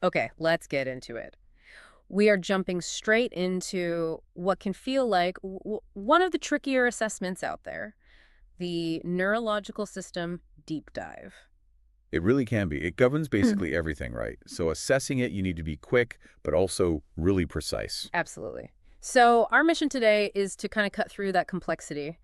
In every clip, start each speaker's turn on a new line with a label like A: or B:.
A: Okay, let's get into it. We are jumping straight into what can feel like one of the trickier assessments out there, the neurological system deep dive.
B: It really can be. It governs
A: Hmm.
B: basically everything, right? So assessing it, you need to be quick, but also really precise.
A: Absolutely. So, our mission today is to kind of cut through that complexity,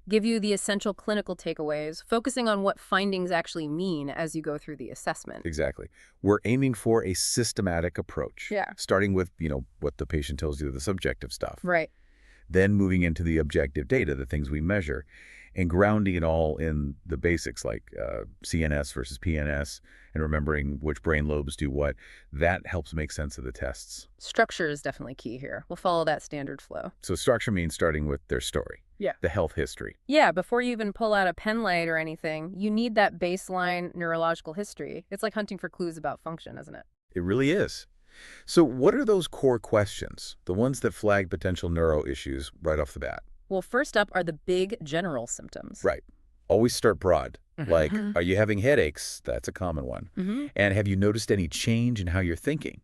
A: give you the essential clinical takeaways, focusing on what findings actually mean as you go through the assessment.
B: Exactly. We're aiming for a systematic approach,
A: Yeah.
B: starting with, what the patient tells you, the subjective stuff,
A: Right.
B: then moving into the objective data, the things we measure, and grounding it all in the basics like CNS versus PNS and remembering which brain lobes do what. That helps make sense of the tests.
A: Structure is definitely key here. We'll follow that standard flow.
B: So structure means starting with their story,
A: Yeah.
B: the health history.
A: Yeah, before you even pull out a pen light or anything, you need that baseline neurological history. It's like hunting for clues about function, isn't it?
B: It really is. So what are those core questions, the ones that flag potential neuro issues right off the bat?
A: Well, first up are the big general symptoms.
B: Right. Always start broad. Like,
A: Mm-hmm.
B: are you having headaches? That's a common one.
A: Hmm.
B: And have you noticed any change in how you're thinking?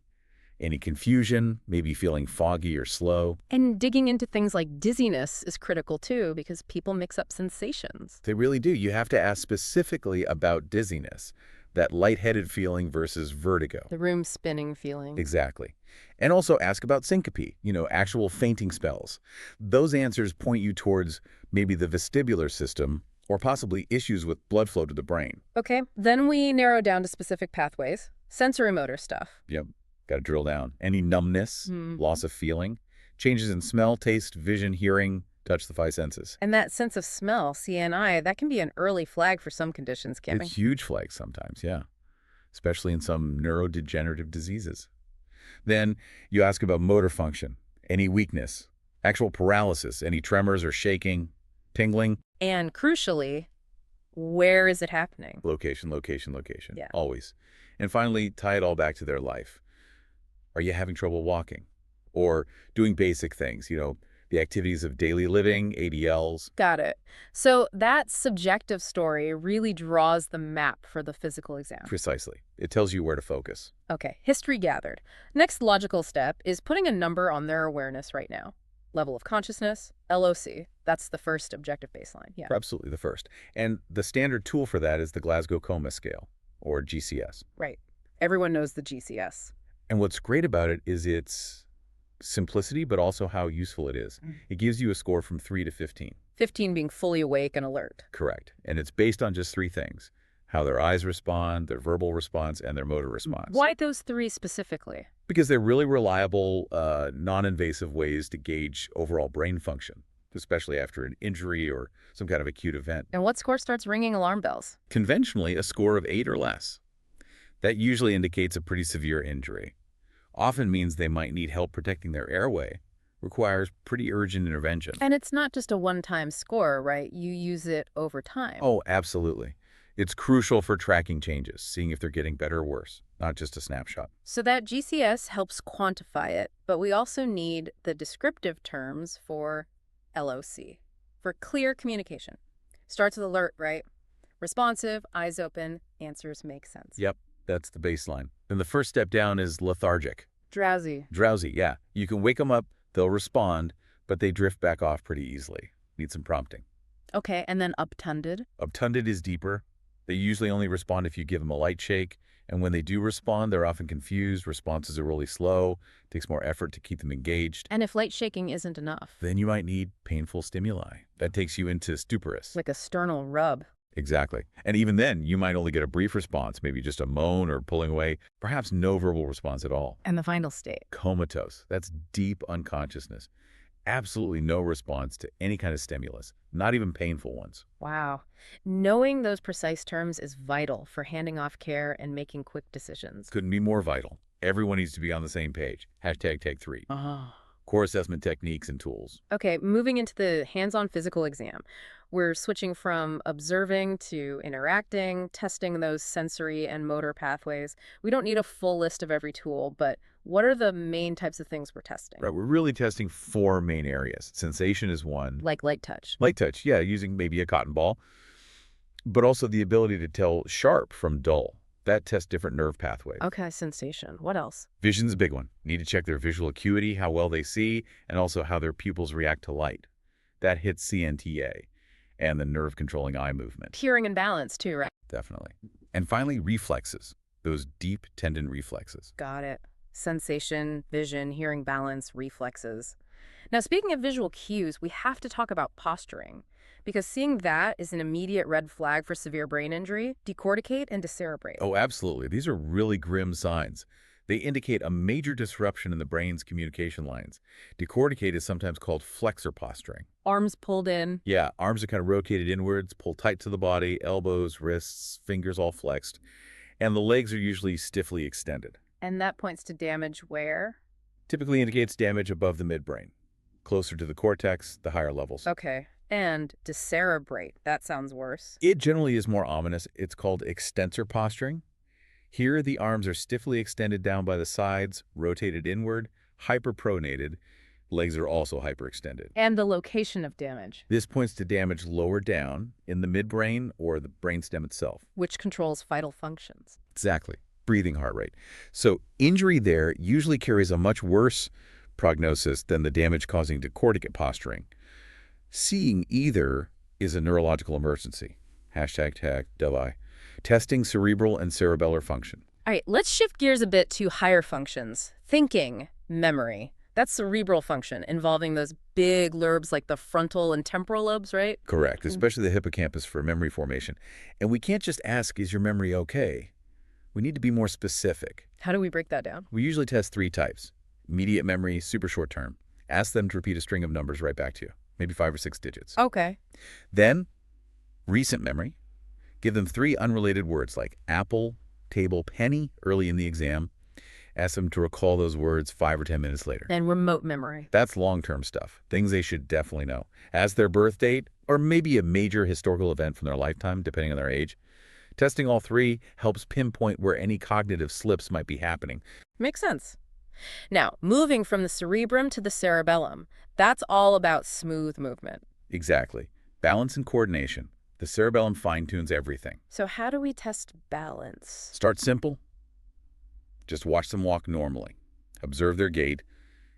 B: Any confusion, maybe feeling foggy or slow?
A: And digging into things like dizziness is critical too, because people mix up sensations.
B: They really do. You have to ask specifically about dizziness, that lightheaded feeling versus vertigo.
A: The room spinning feeling.
B: Exactly. And also ask about syncope, actual fainting spells. Those answers point you towards maybe the vestibular system or possibly issues with blood flow to the brain.
A: Okay, then we narrow down to specific pathways, sensory motor stuff.
B: Yep. Got to drill down. Any numbness,
A: Hmm.
B: loss of feeling, changes in smell, taste, vision, hearing, touch the five senses.
A: And that sense of smell, CNI, that can be an early flag for some conditions, can't
B: It's
A: it?
B: huge flags sometimes, yeah, especially in some neurodegenerative diseases. Then you ask about motor function, any weakness, actual paralysis, any tremors or shaking, tingling,
A: And crucially, where is it happening?
B: location, location, location,
A: Yeah.
B: always. And finally, tie it all back to their life. Are you having trouble walking? Or doing basic things, the activities of daily living, ADLs?
A: Got it. So that subjective story really draws the map for the physical exam.
B: Precisely. It tells you where to focus.
A: Okay, history gathered. Next logical step is putting a number on their awareness right now. Level of consciousness, LOC. That's the first objective baseline. Yeah.
B: Absolutely the first. And the standard tool for that is the Glasgow Coma Scale, or GCS.
A: Right. Everyone knows the GCS.
B: And what's great about it is its simplicity, but also how useful it is. It gives you a score from 3 to 15.
A: 15 being fully awake and alert.
B: Correct. And it's based on just three things: how their eyes respond, their verbal response, and their motor response.
A: Why those three specifically?
B: Because they're really reliable, non-invasive ways to gauge overall brain function, especially after an injury or some kind of acute event.
A: And what score starts ringing alarm bells?
B: Conventionally, a score of 8 or less. That usually indicates a pretty severe injury. Often means they might need help protecting their airway, requires pretty urgent intervention.
A: And it's not just a one-time score, right? You use it over time.
B: Oh, absolutely. It's crucial for tracking changes, seeing if they're getting better or worse, not just a snapshot.
A: So that GCS helps quantify it, but we also need the descriptive terms for LOC, for clear communication. Starts with alert, right? Responsive, eyes open, answers make sense.
B: Yep, that's the baseline. Then the first step down is lethargic.
A: Drowsy.
B: Drowsy, yeah. You can wake them up, they'll respond, but they drift back off pretty easily. Need some prompting.
A: Okay, and then obtunded.
B: Obtunded is deeper. They usually only respond if you give them a light shake, and when they do respond, they're often confused, responses are really slow, takes more effort to keep them engaged.
A: And if light shaking isn't enough,
B: Then you might need painful stimuli. That takes you into stuporous.
A: like a sternal rub.
B: Exactly. And even then, you might only get a brief response, maybe just a moan or pulling away, perhaps no verbal response at all.
A: And the final state.
B: Comatose. That's deep unconsciousness. Absolutely no response to any kind of stimulus, not even painful ones.
A: Wow. Knowing those precise terms is vital for handing off care and making quick decisions.
B: Couldn't be more vital. Everyone needs to be on the same page. Hashtag take 3.
A: Oh.
B: Core assessment techniques and tools.
A: Okay, moving into the hands-on physical exam. We're switching from observing to interacting, testing those sensory and motor pathways. We don't need a full list of every tool, but what are the main types of things we're testing?
B: Right, we're really testing 4 main areas. Sensation is one.
A: Like light touch.
B: Light touch, yeah, using maybe a cotton ball. But also the ability to tell sharp from dull. That tests different nerve pathways.
A: Okay, sensation. What else?
B: Vision's a big one. Need to check their visual acuity, how well they see, and also how their pupils react to light. That hits CNTA and the nerve-controlling eye movement.
A: Hearing and balance too, right?
B: Definitely. And finally, reflexes. Those deep tendon reflexes.
A: Got it. Sensation, vision, hearing balance, reflexes. Now, speaking of visual cues, we have to talk about posturing, because seeing that is an immediate red flag for severe brain injury, decorticate and decerebrate.
B: Oh, absolutely. These are really grim signs. They indicate a major disruption in the brain's communication lines. Decorticate is sometimes called flexor posturing.
A: Arms pulled in.
B: Yeah, arms are kind of rotated inwards, pulled tight to the body, elbows, wrists, fingers all flexed, and the legs are usually stiffly extended.
A: And that points to damage where?
B: Typically indicates damage above the midbrain, closer to the cortex, the higher levels.
A: Okay. And decerebrate. That sounds worse.
B: It generally is more ominous. It's called extensor posturing. Here, the arms are stiffly extended down by the sides, rotated inward, hyperpronated. Legs are also hyperextended.
A: And the location of damage,
B: This points to damage lower down in the midbrain or the brainstem itself.
A: which controls vital functions.
B: Exactly. Breathing, heart rate. So injury there usually carries a much worse prognosis than the damage-causing decorticate posturing. Seeing either is a neurological emergency. #tag testing cerebral and cerebellar function.
A: All right, let's shift gears a bit to higher functions. Thinking, memory. That's cerebral function, involving those big lobes like the frontal and temporal lobes, right?
B: Correct, especially the hippocampus for memory formation. And we can't just ask, is your memory okay? We need to be more specific.
A: How do we break that down?
B: We usually test 3 types. Immediate memory, super short term. Ask them to repeat a string of numbers right back to you, maybe 5 or 6 digits.
A: Okay.
B: Then, recent memory. Give them 3 unrelated words like apple, table, penny early in the exam. Ask them to recall those words 5 or 10 minutes later.
A: And remote memory.
B: That's long-term stuff, things they should definitely know. As their birth date, or maybe a major historical event from their lifetime, depending on their age. Testing all 3 helps pinpoint where any cognitive slips might be happening.
A: Makes sense. Now, moving from the cerebrum to the cerebellum, that's all about smooth movement.
B: Exactly. Balance and coordination. The cerebellum fine-tunes everything.
A: So how do we test balance?
B: Start simple. Just watch them walk normally. Observe their gait.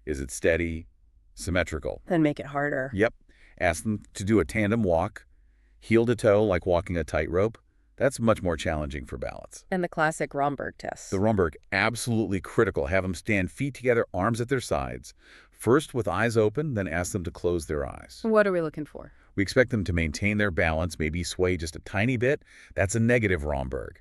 B: Is it steady, symmetrical?
A: Then make it harder.
B: Yep. Ask them to do a tandem walk, heel to toe like walking a tightrope. That's much more challenging for balance.
A: And the classic Romberg test.
B: The Romberg, absolutely critical. Have them stand feet together, arms at their sides. First with eyes open, then ask them to close their eyes.
A: What are we looking for?
B: We expect them to maintain their balance, maybe sway just a tiny bit. That's a negative Romberg.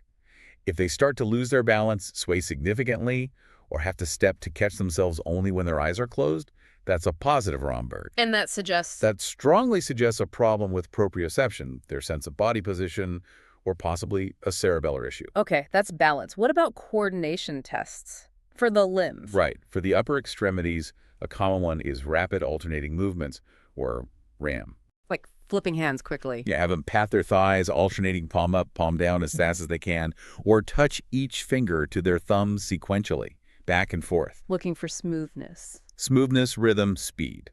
B: If they start to lose their balance, sway significantly, or have to step to catch themselves only when their eyes are closed, that's a positive Romberg.
A: And that suggests...
B: That strongly suggests a problem with proprioception, their sense of body position, or possibly a cerebellar issue.
A: Okay, that's balance. What about coordination tests for the limbs?
B: Right. For the upper extremities, a common one is rapid alternating movements, or RAM.
A: Like flipping hands quickly.
B: Yeah, have them pat their thighs, alternating palm up, palm down as fast as they can, or touch each finger to their thumbs sequentially, back and forth.
A: Looking for smoothness.
B: Smoothness, rhythm, speed.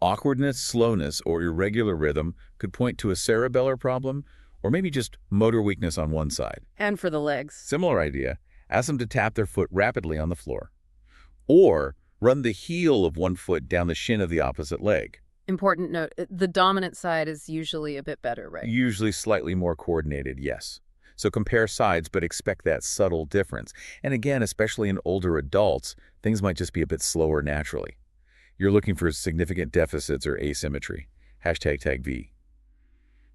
B: Awkwardness, slowness, or irregular rhythm could point to a cerebellar problem, or maybe just motor weakness on one side.
A: And for the legs.
B: Similar idea. Ask them to tap their foot rapidly on the floor. Or run the heel of one foot down the shin of the opposite leg.
A: Important note, the dominant side is usually a bit better, right?
B: Usually slightly more coordinated, yes. So compare sides, but expect that subtle difference. And again, especially in older adults, things might just be a bit slower naturally. You're looking for significant deficits or asymmetry. #tag V.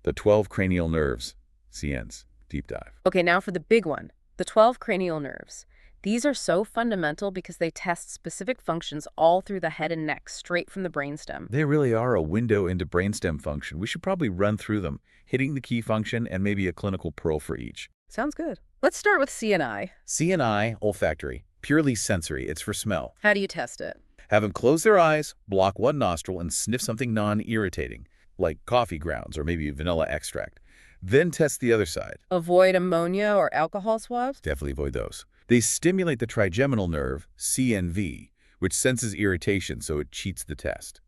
B: The 12 cranial nerves, CNs, deep dive.
A: Okay, now for the big one, the 12 cranial nerves. These are so fundamental because they test specific functions all through the head and neck, straight from the brainstem.
B: They really are a window into brainstem function. We should probably run through them, hitting the key function and maybe a clinical pearl for each.
A: Sounds good. Let's start with CNI.
B: CNI, olfactory, purely sensory. It's for smell.
A: How do you test it?
B: Have them close their eyes, block one nostril, and sniff something non-irritating, like coffee grounds or maybe vanilla extract. Then test the other side.
A: Avoid ammonia or alcohol swabs?
B: Definitely avoid those. They stimulate the trigeminal nerve, CNV, which senses irritation, so it cheats the test.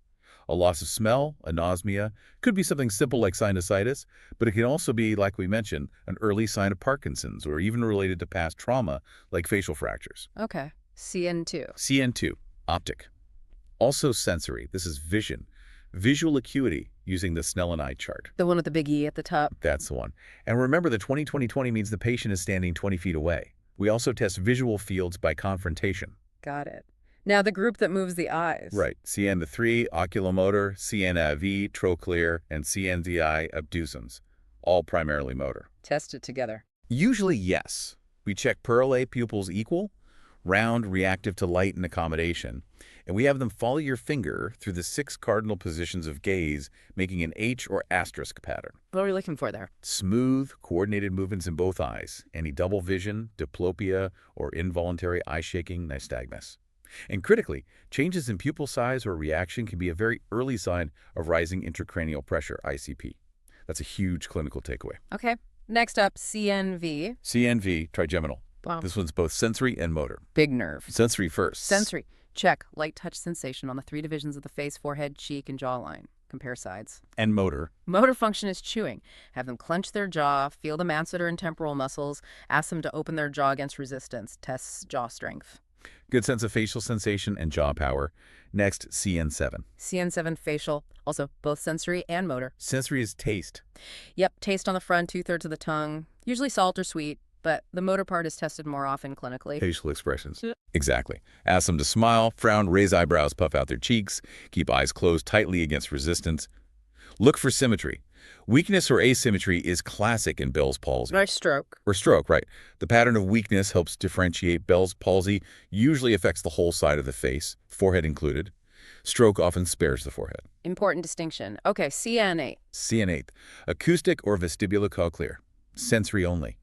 B: A loss of smell, anosmia, could be something simple like sinusitis, but it can also be, like we mentioned, an early sign of Parkinson's or even related to past trauma like facial fractures.
A: Okay. CN2.
B: CN2, optic. Also sensory, this is vision. Visual acuity, using the Snellen eye chart.
A: The one with the big E at the top.
B: That's the one. And remember, the 20-20-20 means the patient is standing 20 feet away. We also test visual fields by confrontation.
A: Got it. Now the group that moves the eyes.
B: Right. CN3, oculomotor, CNIV, trochlear, and CNZI, abducens. All primarily motor.
A: Test it together.
B: Usually, yes. We check pearl A pupils equal, round, reactive to light and accommodation, and we have them follow your finger through the 6 cardinal positions of gaze, making an H or asterisk pattern.
A: What are we looking for there?
B: Smooth, coordinated movements in both eyes, any double vision, diplopia, or involuntary eye shaking, nystagmus. And critically, changes in pupil size or reaction can be a very early sign of rising intracranial pressure, ICP. That's a huge clinical takeaway.
A: Okay. Next up, CNV.
B: CNV, trigeminal.
A: Wow.
B: This one's both sensory and motor.
A: Big nerve.
B: Sensory first.
A: Sensory. Check. Light touch sensation on the 3 divisions of the face, forehead, cheek, and jawline. Compare sides.
B: And motor.
A: Motor function is chewing. Have them clench their jaw, feel the masseter and temporal muscles, ask them to open their jaw against resistance, tests jaw strength.
B: Good sense of facial sensation and jaw power. Next, CN7.
A: CN7 facial, also both sensory and motor.
B: Sensory is taste.
A: Yep, taste on the front, 2/3 of the tongue, usually salt or sweet, but the motor part is tested more often clinically.
B: Facial expressions.
A: Yeah.
B: Exactly. Ask them to smile, frown, raise eyebrows, puff out their cheeks, keep eyes closed tightly against resistance. Look for symmetry. Weakness or asymmetry is classic in Bell's palsy.
A: Nice stroke.
B: Or stroke, right. The pattern of weakness helps differentiate. Bell's palsy usually affects the whole side of the face, forehead included. Stroke often spares the forehead.
A: Important distinction. Okay, CN8.
B: CN8, acoustic or vestibulocochlear, sensory only.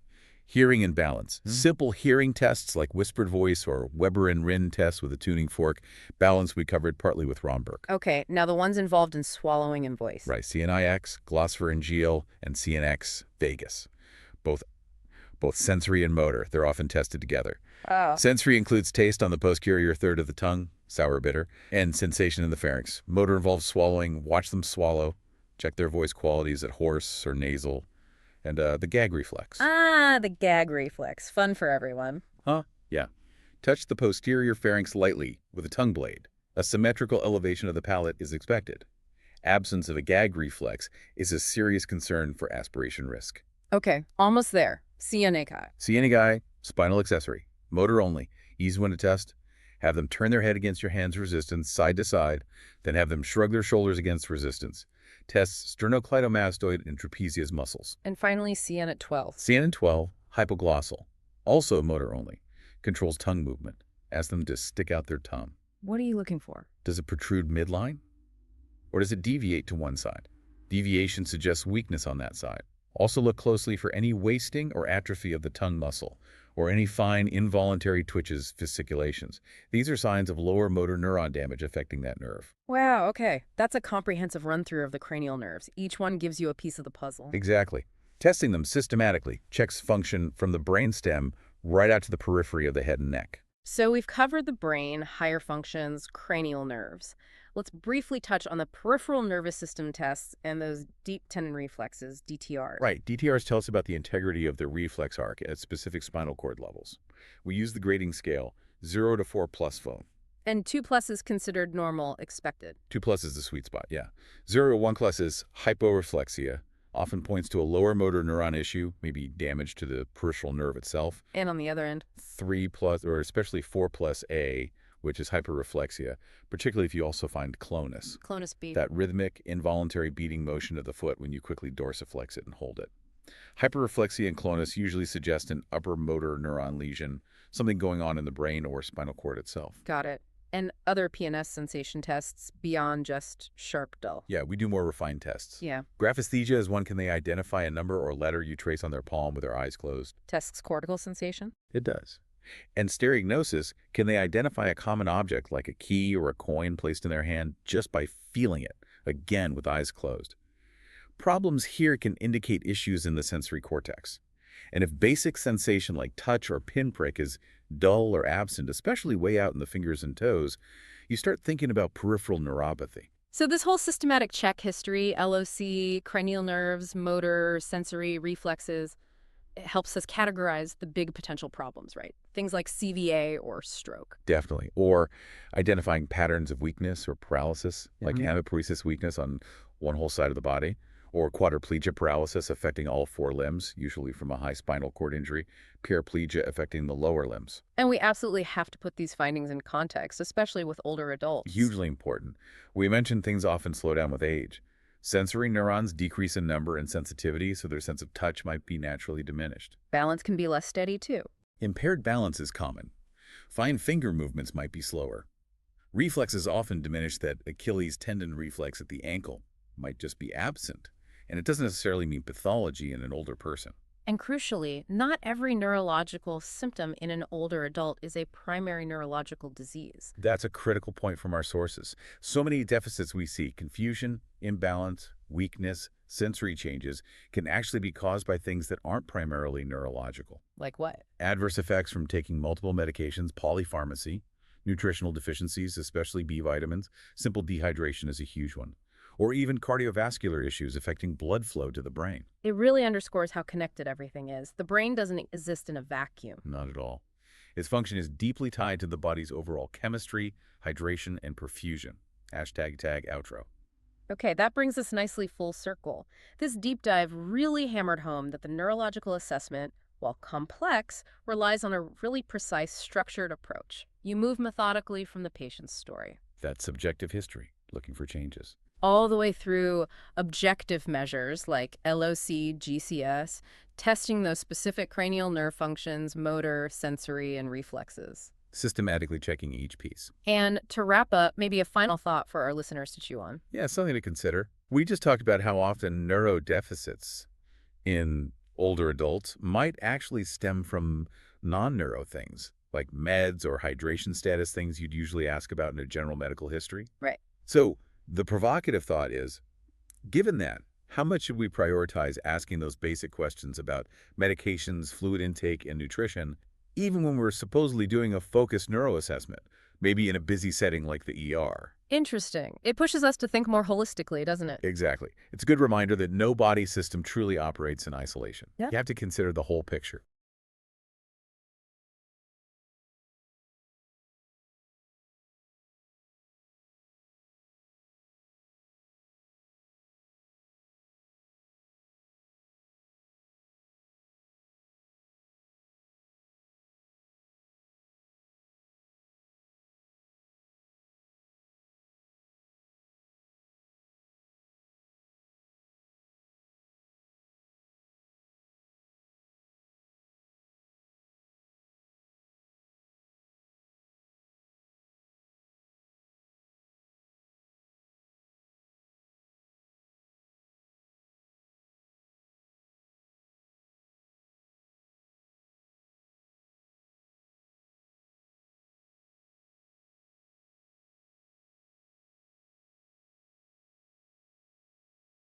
B: Hearing and balance. Simple hearing tests like whispered voice or Weber and Rinn tests with a tuning fork. Balance we covered partly with Romberg.
A: Okay, now the ones involved in swallowing and voice.
B: Right, CNIX, glossopharyngeal, and CNX, vagus. Both sensory and motor. They're often tested together.
A: Oh.
B: Sensory includes taste on the posterior third of the tongue, sour bitter, and sensation in the pharynx. Motor involves swallowing. Watch them swallow. Check their voice qualities at hoarse or nasal. And the gag reflex.
A: Ah, the gag reflex. Fun for everyone.
B: Huh? Yeah. Touch the posterior pharynx lightly with a tongue blade. A symmetrical elevation of the palate is expected. Absence of a gag reflex is a serious concern for aspiration risk.
A: Okay, almost there. CNACI.
B: CNAGI, spinal accessory, motor only, easy one to test. Have them turn their head against your hand's resistance, side to side, then have them shrug their shoulders against resistance. Tests sternocleidomastoid and trapezius muscles.
A: And finally, CN at 12.
B: CN12, hypoglossal, also motor only, controls tongue movement. Ask them to stick out their tongue.
A: What are you looking for?
B: Does it protrude midline? Or does it deviate to one side? Deviation suggests weakness on that side. Also look closely for any wasting or atrophy of the tongue muscle, or any fine involuntary twitches, fasciculations. These are signs of lower motor neuron damage affecting that nerve.
A: Wow, okay. That's a comprehensive run-through of the cranial nerves. Each one gives you a piece of the puzzle.
B: Exactly. Testing them systematically checks function from the brainstem right out to the periphery of the head and neck.
A: So we've covered the brain, higher functions, cranial nerves. Let's briefly touch on the peripheral nervous system tests and those deep tendon reflexes, DTRs.
B: Right. DTRs tell us about the integrity of the reflex arc at specific spinal cord levels. We use the grading scale, 0 to 4+ phone.
A: And 2+ is considered normal, expected.
B: 2+ is the sweet spot, yeah. 0 to 1+ is hyporeflexia, often points to a lower motor neuron issue, maybe damage to the peripheral nerve itself.
A: And on the other end?
B: 3+, or especially 4+A, which is hyperreflexia, particularly if you also find clonus.
A: Clonus B.
B: That rhythmic, involuntary beating motion of the foot when you quickly dorsiflex it and hold it. Hyperreflexia and clonus usually suggest an upper motor neuron lesion, something going on in the brain or spinal cord itself.
A: Got it. And other PNS sensation tests beyond just sharp dull.
B: Yeah, we do more refined tests.
A: Yeah.
B: Graphesthesia is one. Can they identify a number or letter you trace on their palm with their eyes closed?
A: Tests cortical sensation?
B: It does. And stereognosis, can they identify a common object like a key or a coin placed in their hand just by feeling it, again with eyes closed? Problems here can indicate issues in the sensory cortex. And if basic sensation like touch or pinprick is dull or absent, especially way out in the fingers and toes, you start thinking about peripheral neuropathy.
A: So this whole systematic check history, LOC, cranial nerves, motor, sensory, reflexes, it helps us categorize the big potential problems, right? Things like CVA or stroke.
B: Definitely. Or identifying patterns of weakness or paralysis, like hemiparesis weakness on one whole side of the body, or quadriplegia paralysis affecting all four limbs, usually from a high spinal cord injury, paraplegia affecting the lower limbs.
A: And we absolutely have to put these findings in context, especially with older adults.
B: Hugely important. We mentioned things often slow down with age. Sensory neurons decrease in number and sensitivity, so their sense of touch might be naturally diminished.
A: Balance can be less steady too.
B: Impaired balance is common. Fine finger movements might be slower. Reflexes often diminish. That Achilles tendon reflex at the ankle might just be absent, and it doesn't necessarily mean pathology in an older person.
A: And crucially, not every neurological symptom in an older adult is a primary neurological disease.
B: That's a critical point from our sources. So many deficits we see, confusion, imbalance, weakness, sensory changes, can actually be caused by things that aren't primarily neurological.
A: Like what?
B: Adverse effects from taking multiple medications, polypharmacy, nutritional deficiencies, especially B vitamins, simple dehydration is a huge one, or even cardiovascular issues affecting blood flow to the brain.
A: It really underscores how connected everything is. The brain doesn't exist in a vacuum.
B: Not at all. Its function is deeply tied to the body's overall chemistry, hydration, and perfusion. Hashtag tag outro.
A: Okay, that brings us nicely full circle. This deep dive really hammered home that the neurological assessment, while complex, relies on a really precise, structured approach. You move methodically from the patient's story,
B: That's subjective history, looking for changes.
A: all the way through objective measures like LOC, GCS, testing those specific cranial nerve functions, motor, sensory, and reflexes.
B: Systematically checking each piece.
A: And to wrap up, maybe a final thought for our listeners to chew on.
B: Yeah, something to consider. We just talked about how often neurodeficits in older adults might actually stem from non-neuro things, like meds or hydration status, things you'd usually ask about in a general medical history.
A: Right.
B: So the provocative thought is, given that, how much should we prioritize asking those basic questions about medications, fluid intake, and nutrition, even when we're supposedly doing a focused neuroassessment, maybe in a busy setting like the ER?
A: Interesting. It pushes us to think more holistically, doesn't it?
B: Exactly. It's a good reminder that no body system truly operates in isolation.
A: Yeah.
B: You have to consider the whole picture.